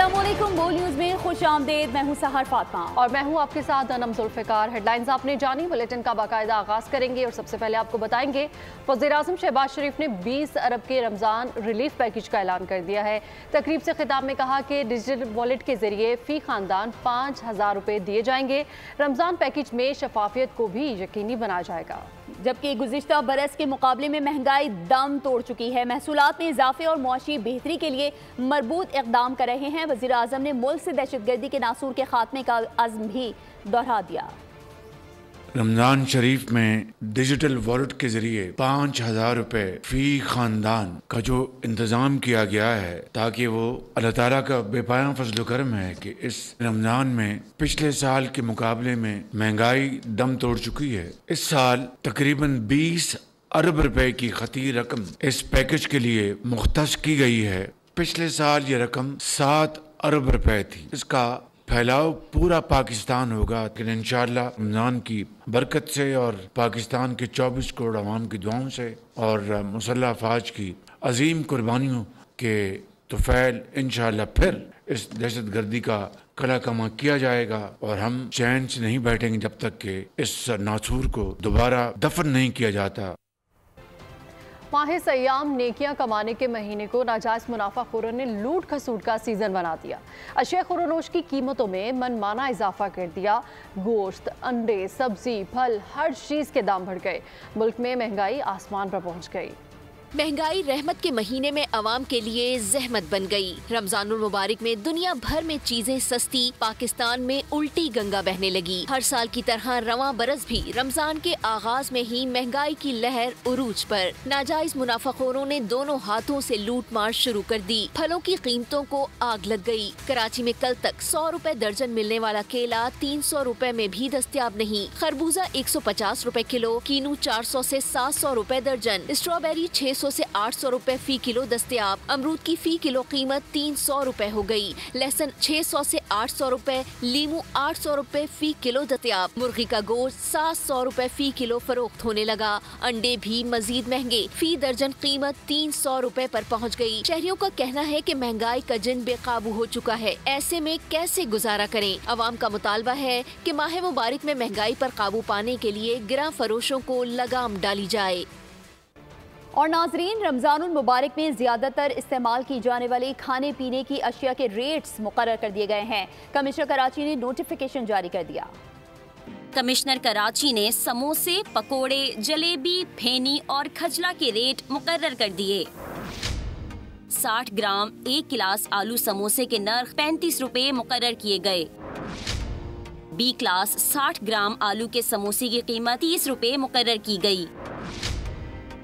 अस्सलामुअलैकुम, बोल न्यूज में खुश आमदेद। मैं हूं सहर फातिमा और मैं हूं आपके साथ अनम जुल्फ़िकार। हेडलाइंस आपने जानी, बुलेटिन का बाकायदा आगाज करेंगे और सबसे पहले आपको बताएंगे वज़ीर-ए-आज़म शहबाज शरीफ ने 20 अरब के रमज़ान रिलीफ पैकेज का ऐलान कर दिया है। तकरीब से खिताब में कहा कि डिजिटल वॉलेट के जरिए फी खानदान 5000 रुपये दिए जाएंगे। रमज़ान पैकेज में शफाफियत को भी यकीनी बनाया जाएगा। जबकि गुज़िश्ता बरस के मुकाबले में महंगाई दम तोड़ चुकी है। महसूलात में इजाफे और मुआशी बेहतरी के लिए मरबूत इक़दाम कर रहे हैं। वज़ीर-ए-आज़म ने मुल्क से दहशतगर्दी के नासूर के खात्मे का अज़्म भी दोहरा दिया। रमज़ान शरीफ में डिजिटल वॉलेट के जरिए 5000 रुपये फी खानदान का जो इंतज़ाम किया गया है, ताकि वो अल्लाह ताला का बेपाया फजल करम है कि इस रमज़ान में पिछले साल के मुकाबले में महंगाई दम तोड़ चुकी है। इस साल तकरीबन 20 अरब रुपए की खती रकम इस पैकेज के लिए मुख्तस की गई है। पिछले साल ये रकम 7 अरब रुपए थी। इसका फैलाव पूरा पाकिस्तान होगा, लेकिन इंशाअल्लाह रमज़ान की बरकत से और पाकिस्तान के 24 करोड़ अवाम की दुआओं से और मुसल्लह अफवाज की अजीम कुर्बानियों के तुफैल इंशाअल्लाह फिर इस दहशत गर्दी का कला कमा किया जाएगा और हम चैन से नहीं बैठेंगे जब तक कि इस नासूर को दोबारा दफन नहीं किया जाता। माह सयाम नेकियां कमाने के महीने को नाजायज मुनाफाखोरों ने लूट खसूट का सीजन बना दिया। अशिया खुरोनोश की कीमतों में मनमाना इजाफा कर दिया। गोश्त, अंडे, सब्जी, फल, हर चीज के दाम बढ़ गए। मुल्क में महंगाई आसमान पर पहुंच गई। महंगाई रहमत के महीने में अवाम के लिए जहमत बन गई। रमजानुल मुबारक में दुनिया भर में चीजें सस्ती, पाकिस्तान में उल्टी गंगा बहने लगी। हर साल की तरह रवां बरस भी रमजान के आगाज में ही महंगाई की लहर उरूज पर। नाजायज मुनाफाखोरों ने दोनों हाथों से लूट मार शुरू कर दी। फलों की कीमतों को आग लग गई। कराची में कल तक 100 रुपए दर्जन मिलने वाला केला 300 रुपए में भी दस्तयाब नहीं। खरबूजा 150 रुपए किलो, कीनू 400 से 700 रुपए दर्जन, स्ट्रॉबेरी 600 से 800 रुपए फी किलो दस्तयाब। अमरूद की फी किलो कीमत 300 रुपए हो गई। लहसुन 600 से 800 रुपए, लीमू 800 रुपए फी किलो दस्तयाब। मुर्गी का गोश्त 700 रुपए फी किलो फरोख्त होने लगा। अंडे भी मजीद महंगे, फी दर्जन कीमत 300 रुपए पर पहुंच गई। शहरियों का कहना है कि महंगाई का जिन बेकाबू हो चुका है, ऐसे में कैसे गुजारा करें। अवाम का मुतालबा है कि माह मुबारक में महंगाई पर काबू पाने के लिए गिरा फरोशों को लगाम डाली जाए। और नाजरीन, रमजानुल मुबारक में ज्यादातर इस्तेमाल की जाने वाली खाने पीने की अशिया के रेट्स मुकर्रर कर दिए गए हैं। कमिश्नर कराची ने नोटिफिकेशन जारी कर दिया। कमिश्नर कराची ने समोसे, पकोड़े, जलेबी, फेनी और खजला के रेट मुकर्रर कर दिए। 60 ग्राम 1 गिलास आलू समोसे के नर्ख 35 रुपए मुकर्रर किए गए। बी क्लास 60 ग्राम आलू के समोसे की कीमत 30 रुपए मुकर्रर की गई।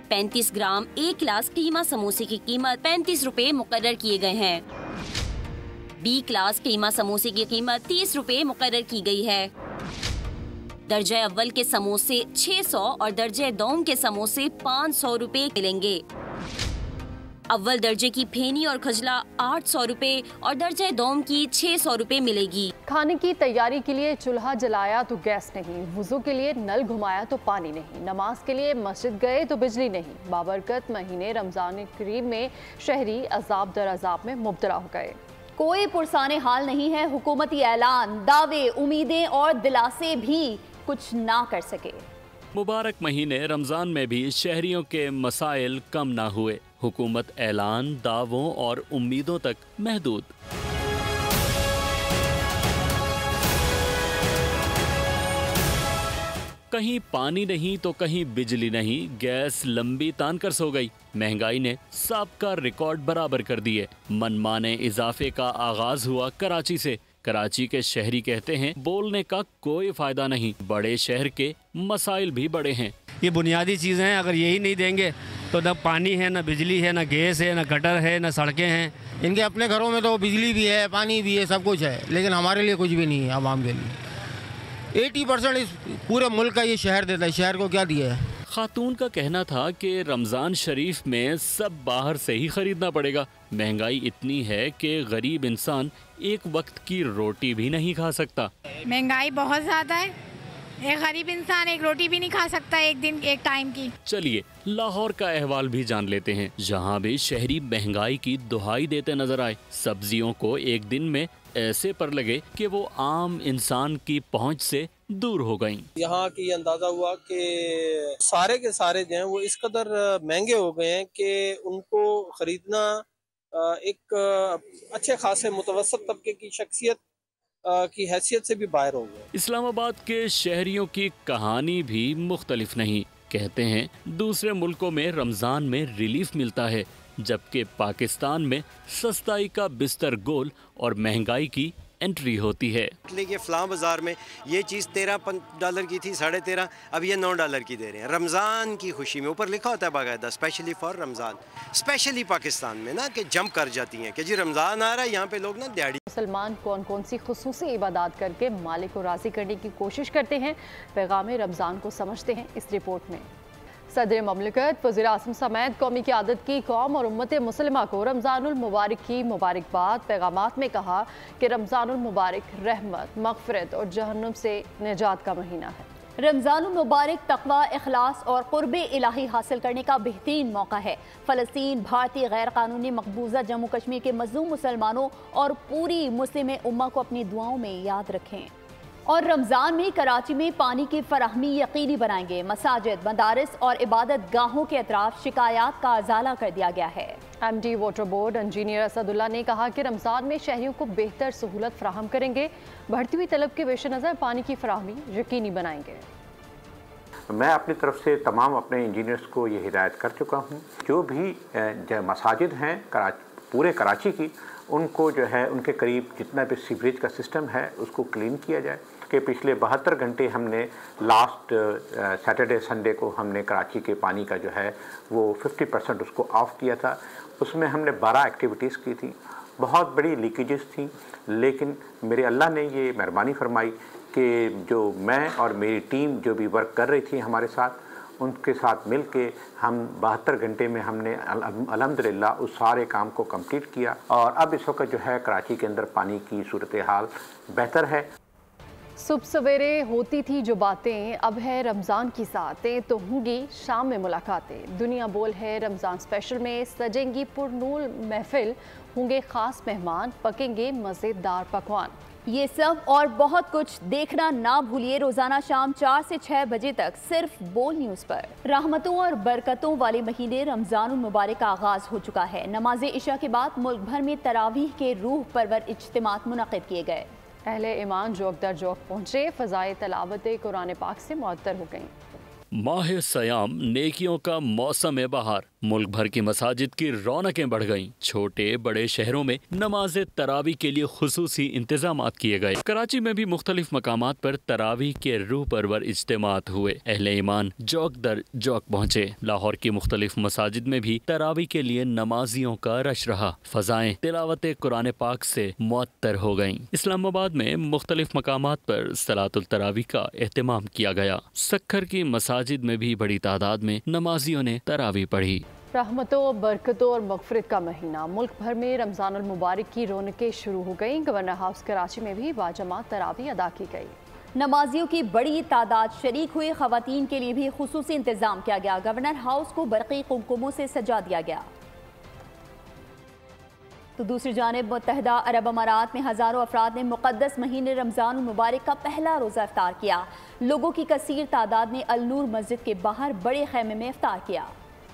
35 ग्राम 1 गिलास कीमा समोसे की कीमत 35 रुपए मुकर्रर किए गए हैं। बी क्लास कीमा समोसे की कीमत 30 रुपए मुकर्रर की गई है। दर्जे अव्वल के समोसे 600 और दर्जे दोम के समोसे 500 रुपए मिलेंगे। अव्वल दर्जे की फेनी और खजला 800 रुपए और दर्जे दोम की 600 रुपए मिलेगी। खाने की तैयारी के लिए चूल्हा जलाया तो गैस नहीं, वुजू के लिए नल घुमाया तो पानी नहीं, नमाज के लिए मस्जिद गए तो बिजली नहीं। बाबरकत महीने रमजान करीम में शहरी अजाब दर अजाब में मुब्तला हो गए। कोई पुरसाने हाल नहीं है। हुकूमती ऐलान, दावे, उम्मीदें और दिलासे भी कुछ ना कर सके। मुबारक महीने रमजान में भी शहरियों के मसाइल कम ना हुए। हुकूमत ऐलान, दावों और उम्मीदों तक महदूद। कहीं पानी नहीं तो कहीं बिजली नहीं, गैस लंबी तान कर सो गई। महंगाई ने सबका रिकॉर्ड बराबर कर दिए। मनमाने इजाफे का आगाज हुआ कराची से। कराची के शहरी कहते हैं बोलने का कोई फायदा नहीं, बड़े शहर के मसाइल भी बड़े हैं। ये बुनियादी चीज़ें हैं, अगर यही नहीं देंगे तो न पानी है, न बिजली है, न गैस है, न गटर है, न सड़कें हैं। इनके अपने घरों में तो बिजली भी है, पानी भी है, सब कुछ है, लेकिन हमारे लिए कुछ भी नहीं है। आवाम के लिए 80% इस पूरे मुल्क का ये शहर देता है। शहर को क्या दिया है? खातून का कहना था कि रमजान शरीफ में सब बाहर से ही खरीदना पड़ेगा। महंगाई इतनी है कि गरीब इंसान एक वक्त की रोटी भी नहीं खा सकता। महंगाई बहुत ज़्यादा है, एक गरीब इंसान एक रोटी भी नहीं खा सकता एक दिन एक टाइम की। चलिए लाहौर का अहवाल भी जान लेते हैं, जहाँ भी शहरी महंगाई की दुहाई देते नजर आए। सब्जियों को एक दिन में ऐसे पर लगे कि वो आम इंसान की पहुंच से दूर हो गईं। यहाँ की अंदाजा हुआ कि सारे के सारे जो हैं वो इस कदर महंगे हो गए हैं कि उनको खरीदना एक अच्छे खासे मुतवसत तबके की शख्सियत की हैसियत से भी बाहर हो गए। इस्लामाबाद के शहरियों की कहानी भी मुख्तलिफ नहीं। कहते हैं दूसरे मुल्कों में रमजान में रिलीफ मिलता है, जबकि पाकिस्तान में सस्ताई का बिस्तर गोल और महंगाई की एंट्री होती है। लेकिन फ़लाँ बाज़ार में ये चीज़ $13 की थी, 13.5, अब ये $9 की दे रहे हैं। रमज़ान की खुशी में ऊपर लिखा होता है बाकायदा specially for Ramzan. Specially Pakistan में ना कि जंप कर जाती हैं कि जी रमज़ान आ रहा है, यहाँ पे लोग ना दिहाड़ी। मुसलमान कौन कौन सी खुसूसी इबादत करके मालिक को राज़ी करने की कोशिश करते हैं, पैगाम रमज़ान को समझते हैं इस रिपोर्ट में। सदर ममलिकत वज़ीर आज़म समेत कौमी क़यादत की कौम और उम्मत मुसलिमा को रमज़ानुल मुबारक की मुबारकबाद। पैगामात में कहा कि रमज़ानुल मुबारक रहमत, मग़फ़िरत और जहन्नुम से निजात का महीना है। रमज़ानुल मुबारक तक़वा, इखलास और क़ुर्ब इलाही हासिल करने का बेहतरीन मौका है। फ़लस्तीन, भारतीय गैर कानूनी मकबूजा जम्मू कश्मीर के मज़लूम मुसलमानों और पूरी मुस्लिम उम्मा को अपनी दुआओं में याद रखें। और रमज़ान में कराची में पानी की फराहमी यकीनी बनाएंगे। मसाजिद, मदारिस और इबादत गाहों के अतराफ शिकायत का अजाला कर दिया गया है। MD water board engineer Asadullah ने कहा कि रमज़ान में शहरियों को बेहतर सहूलत फराहम करेंगे। बढ़ती हुई तलब के पेश नज़र पानी की फराहमी यकीनी बनाएंगे। मैं अपनी तरफ से तमाम अपने इंजीनियर्स को ये हिदायत कर चुका हूँ, जो भी मसाजिद हैं पूरे कराची की, उनको जो है उनके करीब जितना भी सीवरेज का सिस्टम है उसको क्लीन किया जाए। कि पिछले 72 घंटे हमने लास्ट सैटरडे संडे को हमने कराची के पानी का जो है वो 50% उसको ऑफ किया था। उसमें हमने 12 एक्टिविटीज़ की थी, बहुत बड़ी लीकेजेस थी, लेकिन मेरे अल्लाह ने ये मेहरबानी फरमाई कि जो मैं और मेरी टीम जो भी वर्क कर रही थी हमारे साथ, उनके साथ मिल के हम 72 घंटे में हमने अल्हम्दुलिल्लाह उस सारे काम को कंप्लीट किया। और अब इस वक्त जो है कराची के अंदर पानी की सूरत हाल बेहतर है। सुबह सवेरे होती थी जो बातें, अब है रमज़ान की सातें, तो होंगी शाम में मुलाकातें। दुनिया बोल है रमज़ान स्पेशल में सजेंगी पुरनूर महफिल, होंगे ख़ास मेहमान, पकेंगे मज़ेदार पकवान। ये सब और बहुत कुछ देखना ना भूलिए रोजाना शाम 4 से 6 बजे तक सिर्फ बोल न्यूज़ पर। रहमतों और बरकतों वाले महीने रमज़ानुल मुबारक का आगाज़ हो चुका है। नमाज इशा के बाद मुल्क भर में तरावीह के रूह परवर इज्तिमात मुनक़िद किए गए। अहले ईमान जोक दर जोक पहुँचे, फ़ज़ाए तलावत कुरान पाक से मुअत्तर हो गईं। माह सयाम नेकियों का मौसम बहार, मुल्क भर की मसाजिद की रौनकें बढ़ गईं। छोटे बड़े शहरों में नमाज तरावी के लिए खुसूसी इंतजामात किए गए। कराची में भी मुख्तलिफ मकामात पर तरावी के रूह परवर इज्तिमात हुए। अहले ईमान जौक दर जौक पहुँचे। लाहौर की मुख्तलिफ मसाजिद में भी तरावी के लिए नमाजियों का रश रहा। फ़ज़ाएं तिलावत कुरान पाक से मुअत्तर हो गईं। इस्लामाबाद में मुख्तलिफ मकामात पर सलातुल तरावी का एहतमाम किया गया। सक्खर की मसाजिद में भी बड़ी तादाद में नमाजियों ने तरावी पढ़ी। रहमतों, बरकतों और मग़फ़िरत का महीना, मुल्क भर में रमज़ानुल मुबारक की रौनकें शुरू हो गईं। गवर्नर हाउस कराची में भी बाजमात तरावी अदा की गई। नमाजियों की बड़ी तादाद शरीक हुई। ख़वातीन के लिए भी खुसूसी इंतजाम किया गया। गवर्नर हाउस को बरक़ी कुमकुमों से सजा दिया गया। तो दूसरी जानिब मुत्तहिदा अरब अमारात में हज़ारों अफराद ने मुक़द्दस महीने रमज़ान मुबारक का पहला रोज़ा इफ्तार किया। लोगों की कसीर तादाद ने अल नूर मस्जिद के बाहर बड़े खैमे में इफ्तार किया।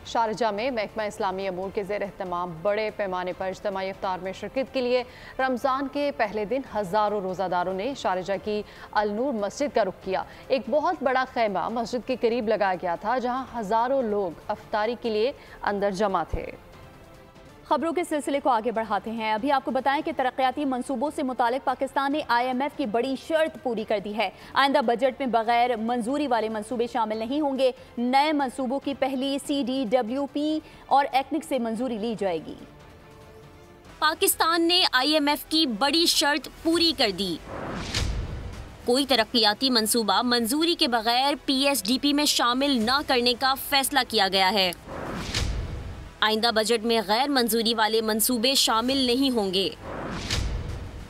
शारजा में महकमा इस्लामी अमूर के ज़ेर एहतमाम बड़े पैमाने पर इज्तिमाई इफ्तार में शिरकत के लिए रमज़ान के पहले दिन हज़ारों रोज़ादारों ने शारजा की अल नूर मस्जिद का रुख किया। एक बहुत बड़ा खैमा मस्जिद के करीब लगाया गया था, जहाँ हज़ारों लोग अफ्तारी के लिए अंदर जमा थे। खबरों के सिलसिले को आगे बढ़ाते हैं। अभी आपको बताएं कि तरक्याती मंसूबों से मुतालिक पाकिस्तान ने IMF की बड़ी शर्त पूरी कर दी है। आइंदा बजट में बगैर मंजूरी वाले मंसूबे शामिल नहीं होंगे। नए मंसूबों की पहली CDWP और एक्निक से मंजूरी ली जाएगी। पाकिस्तान ने IMF की बड़ी शर्त पूरी कर दी। कोई तरक्याती मंसूबा मंजूरी के बगैर PSDP में शामिल न करने का फैसला किया गया है। आइंदा बजट में गैर मंजूरी वाले मंसूबे शामिल नहीं होंगे।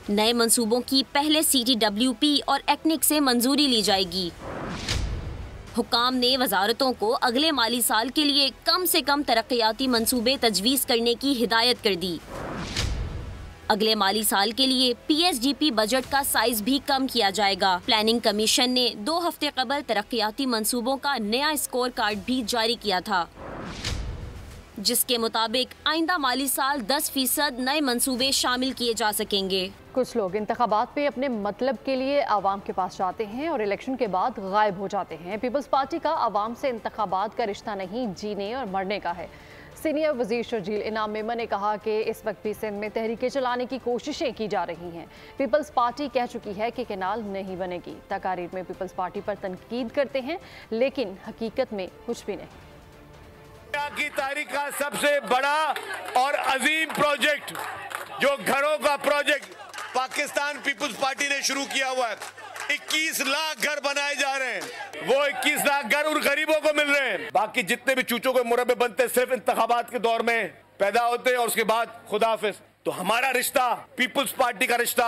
नए मंसूबों की पहले CTWP और एक्निक से मंजूरी ली जाएगी। हुकाम ने वजारतों को अगले माली साल के लिए कम से कम तरक्याती मंसूबे तजवीज़ करने की हिदायत कर दी। अगले माली साल के लिए PSGP बजट का साइज भी कम किया जाएगा। प्लानिंग कमीशन ने 2 हफ्ते कबल तरक्याती मंसूबों का नया स्कोर कार्ड भी जारी किया था, जिसके मुताबिक आइंदा माली साल 10% नए मंसूबे शामिल किए जा सकेंगे। कुछ लोग इंतखाबात पे अपने मतलब के लिए आवाम के पास जाते हैं और इलेक्शन के बाद गायब हो जाते हैं। पीपल्स पार्टी का आवाम से इंतखाबात का रिश्ता नहीं, जीने और मरने का है। सीनियर वजीर शर्जील इनाम मेमन ने कहा कि इस वक्त भी सिंध में तहरीकें चलाने की कोशिशें की जा रही हैं। पीपल्स पार्टी कह चुकी है कि कैनाल नहीं बनेगी। तकारीर में पीपल्स पार्टी पर तनकीद करते हैं, लेकिन हकीकत में कुछ भी नहीं। दुनिया की तारीख का सबसे बड़ा और अजीम प्रोजेक्ट, जो घरों का प्रोजेक्ट पाकिस्तान पीपल्स पार्टी ने शुरू किया हुआ है। 21 लाख घर बनाए जा रहे हैं। वो 21 लाख घर उन गरीबों को मिल रहे हैं। बाकी जितने भी चूचों के मुरब्बे बनते सिर्फ इंतखाबात के दौर में पैदा होते हैं और उसके बाद खुदाफिज। तो हमारा रिश्ता, पीपल्स पार्टी का रिश्ता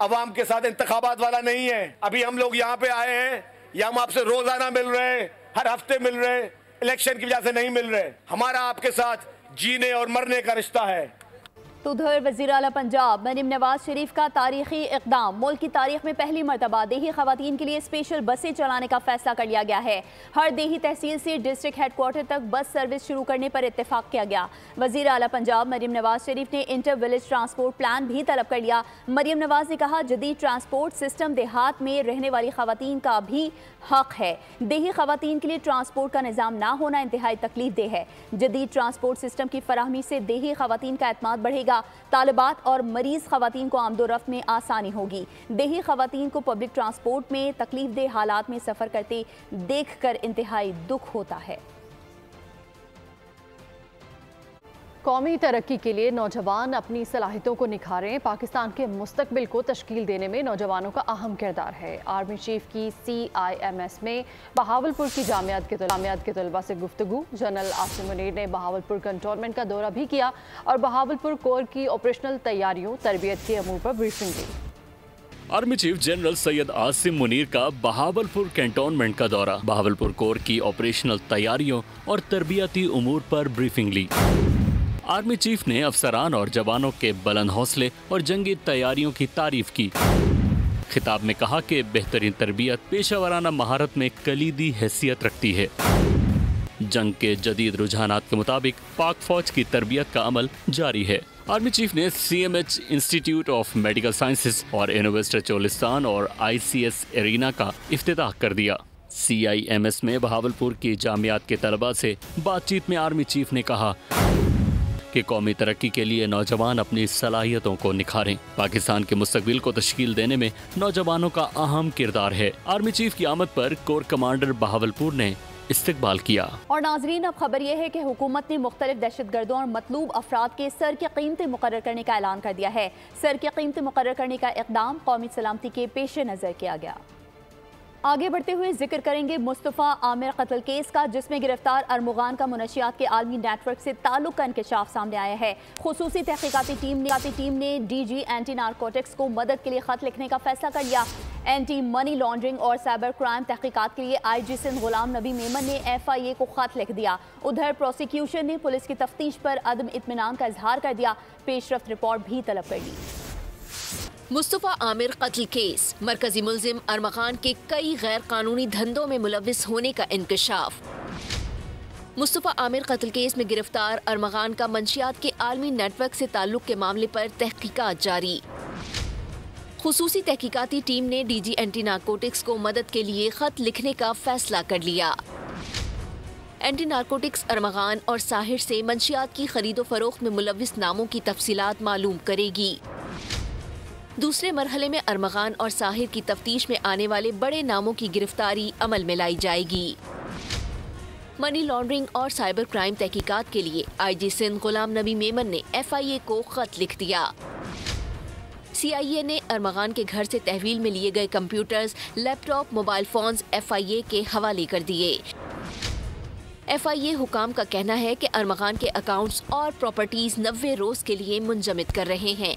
अवाम के साथ इंतखाबात वाला नहीं है। अभी हम लोग यहाँ पे आए हैं या हम आपसे रोजाना मिल रहे हैं, हर हफ्ते मिल रहे हैं, इलेक्शन की वजह से नहीं मिल रहे। हमारा आपके साथ जीने और मरने का रिश्ता है। तो उधर वज़ीर आला पंजाब मरीम नवाज शरीफ का तारीखी इक़दाम। मुल्क की तारीख में पहली मरतबा देही ख़वातीन के लिए स्पेशल बसें चलाने का फैसला कर लिया गया है। हर देही तहसील से डिस्ट्रिक्ट हेडक्वार्टर तक बस सर्विस शुरू करने पर इत्तेफाक किया गया। वज़ीर आला पंजाब मरीम नवाज शरीफ ने इंटर विलेज ट्रांसपोर्ट प्लान भी तलब कर लिया। मरीम नवाज ने कहा, जदीद ट्रांसपोर्ट सिस्टम देहात में रहने वाली ख़वातीन का भी हक है। देही ख़वातीन के लिए ट्रांसपोर्ट का निज़ाम ना होना इंतहाई तकलीफ दे है। जदीद ट्रांसपोर्ट सिस्टम की फराहमी से देही ख़वातीन का एतमाद बढ़ेगा। तालिबात और मरीज ख़वातीन को आमदोरफ्त में आसानी होगी। देही ख़वातीन को पब्लिक ट्रांसपोर्ट में तकलीफ दे हालात में सफ़र करते देख कर इंतहाई दुख होता है। कौमी तरक्की के लिए नौजवान अपनी सलाहियतों को निखारें। पाकिस्तान के मुस्तकबिल को तश्कील देने में नौजवानों का अहम किरदार है। आर्मी चीफ की CIMS में बहावलपुर की जामियात के तलबा से गुफ्तगू। जनरल आसिम मुनीर ने बहावलपुर कंटोनमेंट का दौरा भी किया और बहावलपुर कोर की ऑपरेशनल तैयारियों, तरबियत के अमूर पर ब्रीफिंग दी। Army chief general Syed Asim Munir का बहावलपुर कैंटोनमेंट का दौरा, बहावलपुर कोर की ऑपरेशनल तैयारियों और तरबियती उमूर पर ब्रीफिंग ली। आर्मी चीफ ने अफसरान और जवानों के बुलंद हौसले और जंगी तैयारियों की तारीफ की। खिताब में कहा कि बेहतरीन तरबियत पेशेवराना महारत में कलीदी हैसियत रखती है। जंग के जदीद रुझानात के मुताबिक पाक फौज की तरबियत का अमल जारी है। आर्मी चीफ ने CMH institute of medical sciences और यूनिवर्सिटी चोलिस्तान और ICS एरिना का इफ्तिताह कर दिया। CIMS में बहावलपुर की जामियात के तलबा से बातचीत में आर्मी चीफ ने कहा कि कौमी तरक्की के लिए नौजवान अपनी सलाहियतों को निखारें। पाकिस्तान के मुस्तकबिल को तश्कील देने में नौजवानों का अहम किरदार है। आर्मी चीफ की आमद पर कोर कमांडर बहावलपुर ने इस्तकबाल किया। और नाजरीन, अब खबर यह है कि हुकूमत ने मुख्तलिफ दहशतगर्दों और मतलूब अफराद के सर की कीमतें मुकर्रर करने का ऐलान कर दिया है। सर की कीमतें मुकर्रर करने का इक़दाम कौमी सलामती के पेश नज़र किया गया। आगे बढ़ते हुए जिक्र करेंगे मुस्तफ़ा आमिर कत्ल केस का, जिसमें गिरफ्तार अरमुगान का मुनशियात के आलमी नेटवर्क से ताल्लुक का इंकशाफ सामने आया है। खुसूसी तहकीकाती टीम ने DG एंटी नारकोटिक्स को मदद के लिए खत लिखने का फैसला कर लिया। एंटी मनी लॉन्ड्रिंग और साइबर क्राइम तहकीकात के लिए IG सिंध गुलाम नबी मेमन ने FIA को खत लिख दिया। उधर प्रोसिक्यूशन ने पुलिस की तफ्तीश पर अदम इत्मीनान का इजहार कर दिया। पेशरफ्त रिपोर्ट भी तलब कर ली। मुस्तफ़ा आमिर कत्ल केस, मरकजी मुल्जिम अरमगान के कई गैर कानूनी धंधों में मुलव्विस होने का इंकशाफ। मुस्तफ़ा आमिर कत्ल केस में गिरफ्तार अरमगान का मंशियात के आलमी नेटवर्क से ताल्लुक के मामले पर तहकीकात जारी। खुसूसी तहकीकाती टीम ने DG एंटी नारकोटिक्स को मदद के लिए खत लिखने का फैसला कर लिया। एंटी नारकोटिक्स अरमगान और साहिर से मंशियात की खरीदो फरोख्त में मुलव्विस नामों की तफसीलात मालूम करेगी। दूसरे मरहले में अरमगान और साहिर की तफ्तीश में आने वाले बड़े नामों की गिरफ्तारी अमल में लाई जाएगी। मनी लॉन्ड्रिंग और साइबर क्राइम तहकीकात के लिए IG सिंध गुलाम नबी मेमन ने FIA को खत लिख दिया। CIA ने अरमगान के घर से तहवील में लिए गए computers, laptop, mobile phones FIA के हवाले कर दिए। FIA हुकाम का कहना है कि अरमगान के अकाउंट्स और प्रॉपर्टीज 90 रोज के लिए मुंजमद कर रहे हैं।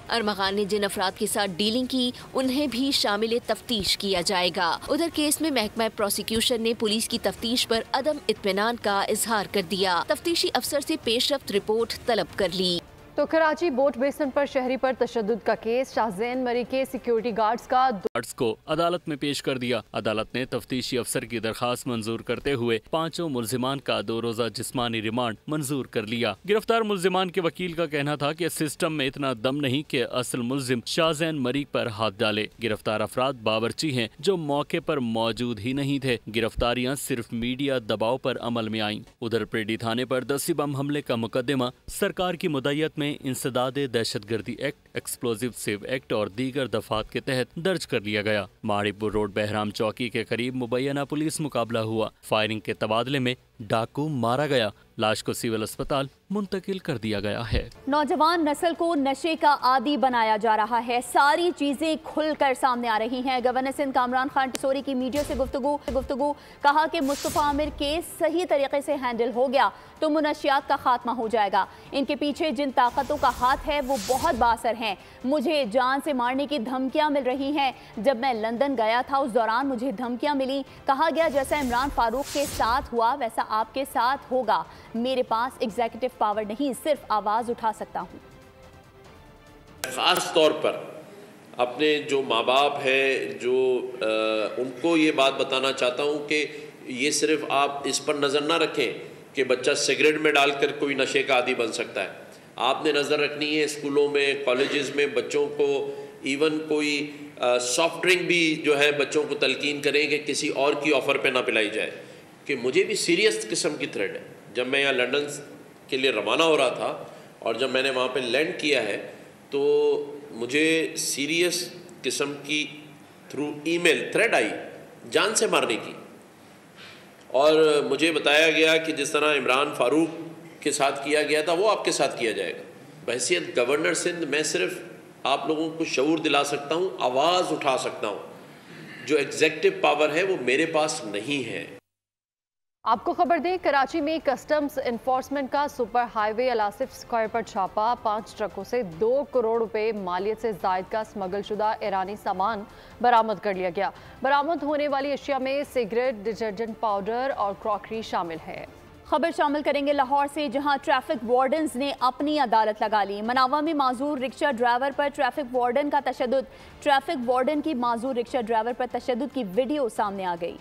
अरमगान ने जिन अफराद के साथ डीलिंग की उन्हें भी शामिल तफ्तीश किया जाएगा। उधर केस में महकमा प्रोसिक्यूशन ने पुलिस की तफ्तीश पर अदम इत्मीनान का इजहार कर दिया। तफ्तीशी अफसर से पेशरफ्त रिपोर्ट तलब कर ली। तो कराची बोट बेसन पर शहरी पर तशद्दुद का केस, शाहजैन मरी के सिक्योरिटी गार्ड्स को अदालत में पेश कर दिया। अदालत ने तफ्तीशी अफसर की दरखास्त मंजूर करते हुए 5 मुल्जिमान का 2 रोजा जिस्मानी रिमांड मंजूर कर लिया। गिरफ्तार मुल्जिमान के वकील का कहना था कि सिस्टम में इतना दम नहीं कि असल मुल्जिम शाहजैन मरी पर हाथ डाले। गिरफ्तार अफराद बावर्ची हैं जो मौके पर मौजूद ही नहीं थे। गिरफ्तारियां सिर्फ मीडिया दबाव पर अमल में आईं। उधर पेडी थाने पर 10 बम हमले का मुकदमा सरकार की मुद्दत में इंसदादे दहशतगर्दी एक्ट, एक्सप्लोजिव सेव एक्ट और दीगर दफात के तहत दर्ज कर लिया गया। माड़ीपुर रोड बहराम चौकी के करीब मुबैना पुलिस मुकाबला हुआ। फायरिंग के तबादले में डाकू मारा गया। लाश को सिविल अस्पताल मुंतकिल कर दिया गया है। नौजवान नस्ल को नशे का आदी बनाया जा रहा है। सारी चीजें खुलकर सामने आ रही हैं। गवर्नर सिंध कामरान खान टिसोरी की मीडिया से गुफ्तगू कहा कि मुस्तफा आमिर केस सही तरीके से हैंडल हो गया तो मुनशियात का खात्मा हो जाएगा। इनके पीछे जिन ताकतों का हाथ है वो बहुत बासर हैं। मुझे जान से मारने की धमकियां मिल रही हैं। जब मैं लंदन गया था उस दौरान मुझे धमकियां मिली। कहा गया जैसा इमरान फारूक के साथ हुआ वैसा आपके साथ होगा। मेरे पास एग्जीक्यूटिव पावर नहीं, सिर्फ आवाज उठा सकता हूं। खास तौर पर अपने जो माँ बाप है जो उनको ये बात बताना चाहता हूं कि ये सिर्फ आप इस पर नज़र ना रखें कि बच्चा सिगरेट में डालकर कोई नशे का आदी बन सकता है। आपने नज़र रखनी है स्कूलों में, कॉलेजेस में बच्चों को इवन कोई सॉफ्ट ड्रिंक भी जो है बच्चों को तलकीन करें कि किसी और की ऑफ़र पे ना पिलाई जाए। कि मुझे भी सीरियस किस्म की थ्रेट है। जब मैं यहाँ लंदन के लिए रवाना हो रहा था और जब मैंने वहाँ पे लैंड किया है तो मुझे सीरियस किस्म की थ्रू ईमेल थ्रेट आई जान से मारने की, और मुझे बताया गया कि जिस तरह इमरान फारूक के साथ किया गया था वो आपके साथ किया जाएगा। बहैसियत गवर्नर सिंध मैं सिर्फ आप लोगों को शऊर दिला सकता हूँ, आवाज़ उठा सकता हूँ। जो एग्जीक्यूटिव पावर है वो मेरे पास नहीं है। आपको खबर दें, कराची में कस्टम्स इन्फोर्समेंट का सुपर हाईवे अलासिफ स्क्वायर पर छापा। 5 ट्रकों से 2 करोड़ रुपए मालियत से जायद का स्मगल शुदा ईरानी सामान बरामद कर लिया गया। बरामद होने वाली अशिया में सिगरेट, डिटर्जेंट पाउडर और क्रॉकरी शामिल है। खबर शामिल करेंगे लाहौर से, जहां ट्रैफिक वार्डन्स ने अपनी अदालत लगा ली। मनावा में माजूर रिक्शा ड्राइवर पर ट्रैफिक वार्डन का तशद्दुद। ट्रैफिक वार्डन की माजूर रिक्शा ड्राइवर पर तशद्दुद की वीडियो सामने आ गई।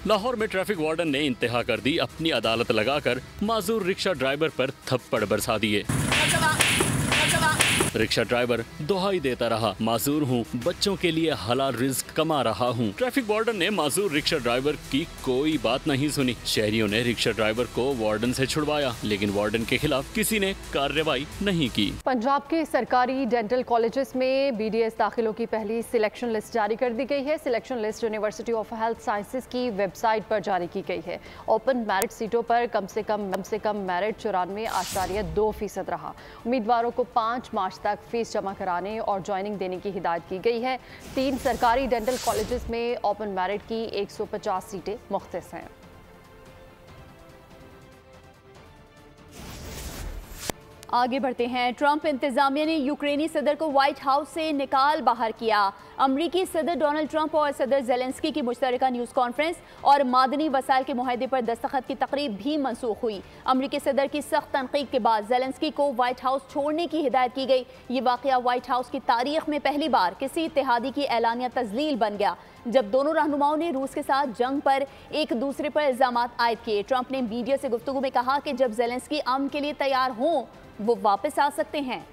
लाहौर में ट्रैफिक वार्डन ने इंतहा कर दी। अपनी अदालत लगाकर माजूर रिक्शा ड्राइवर पर थप्पड़ बरसा दिए। रिक्शा ड्राइवर दुहाई देता रहा, माजूर हूँ, बच्चों के लिए हलाल रिज्क कमा रहा हूँ। ट्रैफिक वार्डन ने माजूर रिक्शा ड्राइवर की कोई बात नहीं सुनी। शहरियों ने रिक्शा ड्राइवर को वार्डन से छुड़वाया, लेकिन वार्डन के खिलाफ किसी ने कार्रवाई नहीं की। पंजाब के सरकारी डेंटल कॉलेजेस में BDS दाखिलों की पहली सिलेक्शन लिस्ट जारी कर दी गई है। Selection list university of health sciences की वेबसाइट पर जारी की गई है। ओपन मेरिट सीटों पर कम से कम मेरिट 94.2% रहा। उम्मीदवारों को 5 मार्च तक फीस जमा कराने और ज्वाइनिंग देने की हिदायत की गई है। 3 सरकारी डेंटल कॉलेजेस में ओपन मेरिट की 150 सीटें मुख्तस हैं। आगे बढ़ते हैं। ट्रंप इंतजामिया ने यूक्रेनी सदर को व्हाइट हाउस से निकाल बाहर किया। अमरीकी सदर डोनाल्ड ट्रंप और सदर ज़ेलेंस्की की मुश्तरका न्यूज़ कॉन्फ्रेंस और मादनी वसाइल के मुआहदे पर दस्तखत की तकरीब भी मनसूख हुई। अमरीकी सदर की सख्त तनकीद के बाद ज़ेलेंस्की को व्हाइट हाउस छोड़ने की हिदायत की गई। ये वाक़या व्हाइट हाउस की तारीख में पहली बार किसी इत्तेहादी की एलानिया तजलील बन गया, जब दोनों रहनुमाओं ने रूस के साथ जंग पर एक दूसरे पर इल्ज़ामात आयद किए। ट्रंप ने मीडिया से गुफ्तगू में कहा कि जब ज़ेलेंस्की अमन के लिए तैयार हों वो वापस आ सकते हैं।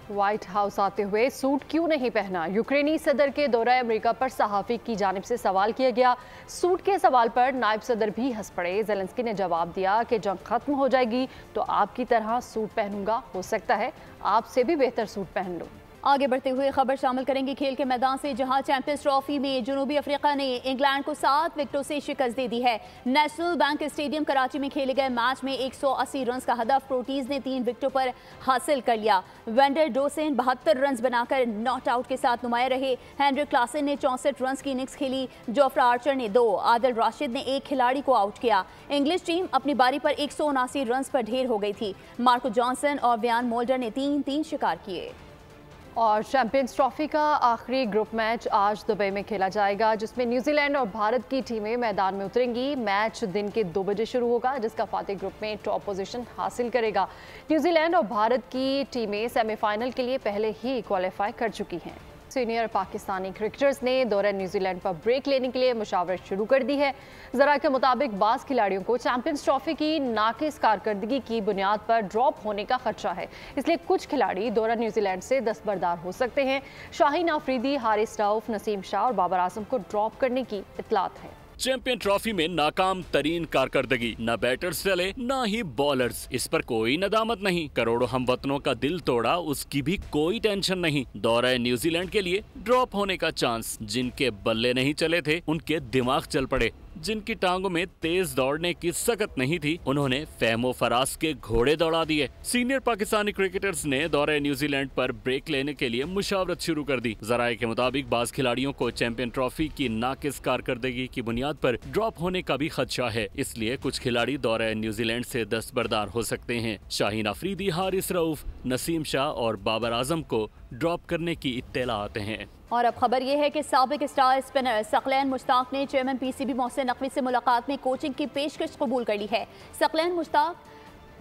व्हाइट हाउस आते हुए सूट क्यों नहीं पहना? यूक्रेनी सदर के दौरे अमेरिका पर सहाफ़ी की जानिब से सवाल किया गया। सूट के सवाल पर नायब सदर भी हंस पड़े। ज़ेलेंस्की ने जवाब दिया कि जंग खत्म हो जाएगी तो आपकी तरह सूट पहनूंगा, हो सकता है आपसे भी बेहतर सूट पहन लूं। आगे बढ़ते हुए खबर शामिल करेंगे खेल के मैदान से, जहां चैंपियंस ट्रॉफी में जनूबी अफ्रीका ने इंग्लैंड को 7 विकेटों से शिकस्त दे दी है। नेशनल बैंक स्टेडियम कराची में खेले गए मैच में 180 रन का हदफ प्रोटीज ने 3 विकेटों पर हासिल कर लिया। वेंडर डोसेन 72 रन बनाकर नॉट आउट के साथ नुमाया रहे। हेनरिक क्लासन ने 64 रन की इनिंग्स खेली। जोफ्रा आर्चर ने 2, आदिल राशिद ने 1 खिलाड़ी को आउट किया। इंग्लिश टीम अपनी बारी पर 179 रन पर ढेर हो गई थी। मार्को जॉनसन और व्यान मोल्डर ने 3-3 शिकार किए। और चैंपियंस ट्रॉफी का आखिरी ग्रुप मैच आज दुबई में खेला जाएगा, जिसमें न्यूजीलैंड और भारत की टीमें मैदान में उतरेंगी। मैच दिन के 2 बजे शुरू होगा, जिसका फातिह ग्रुप में टॉप पोजीशन हासिल करेगा। न्यूजीलैंड और भारत की टीमें सेमीफाइनल के लिए पहले ही क्वालिफाई कर चुकी हैं। सीनियर पाकिस्तानी क्रिकेटर्स ने दौरे न्यूजीलैंड पर ब्रेक लेने के लिए मुशावरत शुरू कर दी है। जरा के मुताबिक बाज़ खिलाड़ियों को चैंपियंस ट्रॉफी की नाकिस कारकर्दगी की बुनियाद पर ड्रॉप होने का खदशा है, इसलिए कुछ खिलाड़ी दौरा न्यूजीलैंड से दस्तबरदार हो सकते हैं। शाहीन आफरीदी, हारिस रऊफ, नसीम शाह और बाबर आजम को ड्रॉप करने की इतलात है। चैंपियन ट्रॉफी में नाकाम तरीन कारकर्दगी, न बैटर्स चले न ही बॉलर्स, इस पर कोई नदामत नहीं। करोड़ों हमवतनों का दिल तोड़ा, उसकी भी कोई टेंशन नहीं। दौरा न्यूजीलैंड के लिए ड्रॉप होने का चांस, जिनके बल्ले नहीं चले थे उनके दिमाग चल पड़े। जिनकी टांगों में तेज दौड़ने की सकत नहीं थी, उन्होंने फहमो फराज के घोड़े दौड़ा दिए। सीनियर पाकिस्तानी क्रिकेटर्स ने दौरे न्यूजीलैंड पर ब्रेक लेने के लिए मुशावरत शुरू कर दी। जराये के मुताबिक बाज़ खिलाड़ियों को चैंपियन ट्रॉफी की नाकिस कारकर्दगी की बुनियाद पर ड्रॉप होने का भी खदशा है, इसलिए कुछ खिलाड़ी दौरे न्यूजीलैंड से दस्तबरदार हो सकते हैं। शाहीन आफरीदी, हारिस रऊफ, नसीम शाह और बाबर आजम को ड्रॉप करने की इत्तलात हैं। और अब खबर यह है कि साबिक स्टार स्पिनर सकलैन मुश्ताक ने चेयरमैन पीसीबी मोहसिन नकवी से मुलाकात में कोचिंग की पेशकश कबूल कर ली है। सकलैन मुश्ताक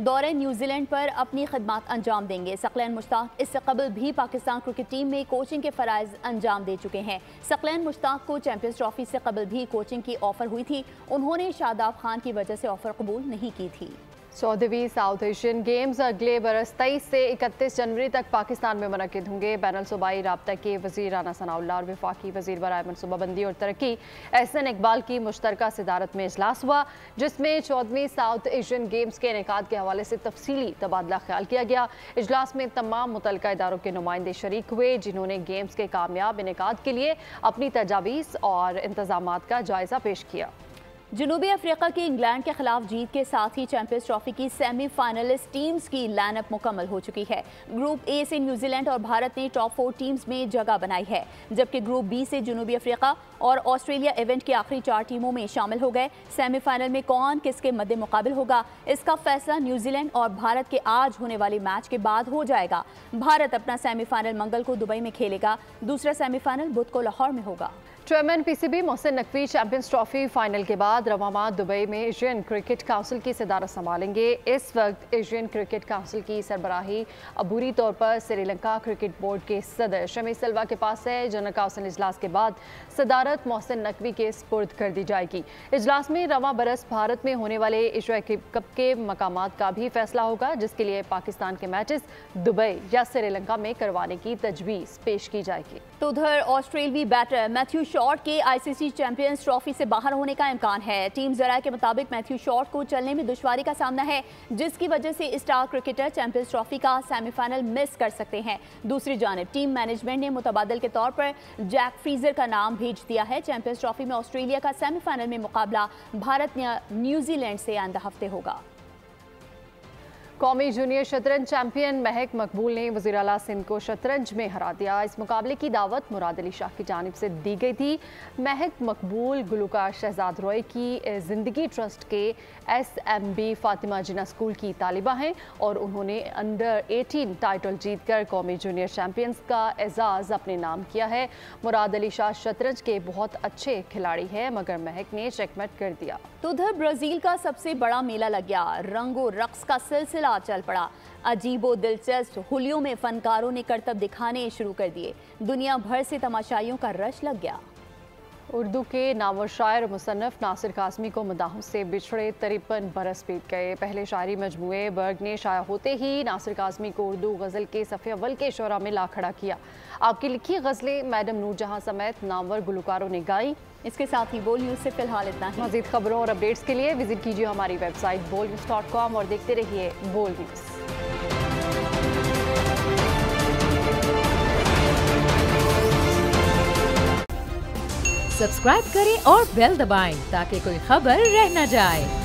दौरे न्यूजीलैंड पर अपनी खिदमत अंजाम देंगे। सकलैन मुश्ताक इससे कबल भी पाकिस्तान क्रिकेट टीम में कोचिंग के फ़राइज़ अंजाम दे चुके हैं। सकलैन मुश्ताक को चैंपियंस ट्रॉफी से कबल भी कोचिंग की ऑफ़र हुई थी, उन्होंने शादाब खान की वजह से ऑफ़र कबूल नहीं की थी। 14वीं साउथ एशियन गेम्स अगले बरस 23 से 31 जनवरी तक पाकिस्तान में मुनक़िद होंगे। बैनुल सूबाई राब्ता के वज़ीर राना सनाउल्लाह और वफाकी वज़ीर बराए मनसूबाबंदी और तरक्की एहसन इकबाल की मुश्तरका सदारत में इजलास हुआ, जिसमें 14वीं साउथ एशियन गेम्स के इनेकाद के हवाले से तफसीली तबादला ख्याल किया गया। इजलास में तमाम मुतल्लिका इदारों के नुमाइंदे शरीक हुए, जिन्होंने गेम्स के कामयाब इनेकाद के लिए अपनी तजावीज़ और इंतज़ामात का जायज़ा पेश किया। जनूबी अफ्रीका की इंग्लैंड के खिलाफ जीत के साथ ही चैंपियंस ट्रॉफी की सेमीफाइनलिस्ट टीम्स की लाइनअप मुकम्मल हो चुकी है। ग्रुप ए से न्यूजीलैंड और भारत ने टॉप 4 टीम्स में जगह बनाई है, जबकि ग्रुप बी से जनूबी अफ्रीका और ऑस्ट्रेलिया इवेंट की आखिरी 4 टीमों में शामिल हो गए। सेमीफाइनल में कौन किसके मद्दे मुकाबिल होगा, इसका फैसला न्यूजीलैंड और भारत के आज होने वाले मैच के बाद हो जाएगा। भारत अपना सेमीफाइनल मंगल को दुबई में खेलेगा, दूसरा सेमीफाइनल बुध को लाहौर में होगा। Chairman PCB Mohsin Naqvi champions trophy final के बाद रवां माह दुबई में एशियन क्रिकेट काउंसिल की सदारत संभालेंगे। इस वक्त एशियन क्रिकेट काउंसिल की सरबराही अबूरी तौर पर श्रीलंका क्रिकेट बोर्ड के सदर शमी सिल्वा के पास है। जनरल काउंसिल इजलास के बाद सदारत मोहसिन नकवी के स्पुर्द कर दी जाएगी। इजलास में रवां बरस भारत में होने वाले एशिया कप के मकामात का भी फैसला होगा, जिसके लिए पाकिस्तान के मैचेस दुबई या श्रीलंका में करवाने की तजवीज़ पेश की जाएगी। तो उधर ऑस्ट्रेलियाई बैटर मैथ्यू शॉर्ट के आईसीसी चैंपियंस ट्रॉफी से बाहर होने का इम्कान है। टीम ज़राए के मुताबिक मैथ्यू शॉर्ट को चलने में दुश्वारी का सामना है, जिसकी वजह से स्टार क्रिकेटर चैंपियंस ट्रॉफी का सेमीफाइनल मिस कर सकते हैं। दूसरी जानिब टीम मैनेजमेंट ने मुतबादल के तौर पर जैक फ्रीजर का नाम भेज दिया है। चैंपियंस ट्रॉफी में ऑस्ट्रेलिया का सेमीफाइनल में मुकाबला भारत या न्यूजीलैंड से आइंदा हफ्ते होगा। कौमी जूनियर शतरंज चैंपियन महक मकबूल ने वज़ीर आला सिंध को शतरंज में हरा दिया। इस मुकाबले की दावत मुराद अली शाह की जानिब से दी गई थी। महक मकबूल गुलकार शहजाद रॉय की ज़िंदगी ट्रस्ट के SMB फातिमा जिना स्कूल की तालिबा हैं और उन्होंने अंडर 18 टाइटल जीतकर कौमी जूनियर चैंपियंस का एजाज़ अपने नाम किया है। मुराद अली शाह शतरंज के बहुत अच्छे खिलाड़ी हैं, मगर महक ने चेकमेट कर दिया। तो उधर ब्राज़ील का सबसे बड़ा मेला लग गया, रंगो रक्स का सिलसिला चल पड़ा। अजीबो दिलचस्प होलियों में फनकारों ने करतब दिखाने शुरू कर दिए। दुनिया भर से तमाशाइयों का रश लग गया। उर्दू के नामवर शायर मुसन्नफ नासिर काज़मी को मदाहों से बिछड़े 53 बरस बीत गए। पहले शायरी मजमूए बर्ग ने शाया होते ही नासिर काज़मी को उर्दू गज़ल के सफ़े अव्वल के शोरा में ला खड़ा किया। आपकी लिखी गज़लें मैडम नूरजहां समेत नामवर गुलकारों ने गाई। इसके साथ ही बोल न्यूज़ से फिलहाल इतना ही। मज़ीद खबरों और अपडेट्स के लिए विजिट कीजिए हमारी वेबसाइट bolnews.com और देखते रहिए बोल न्यूज़। सब्सक्राइब करें और बेल दबाएं ताकि कोई खबर रह न जाए।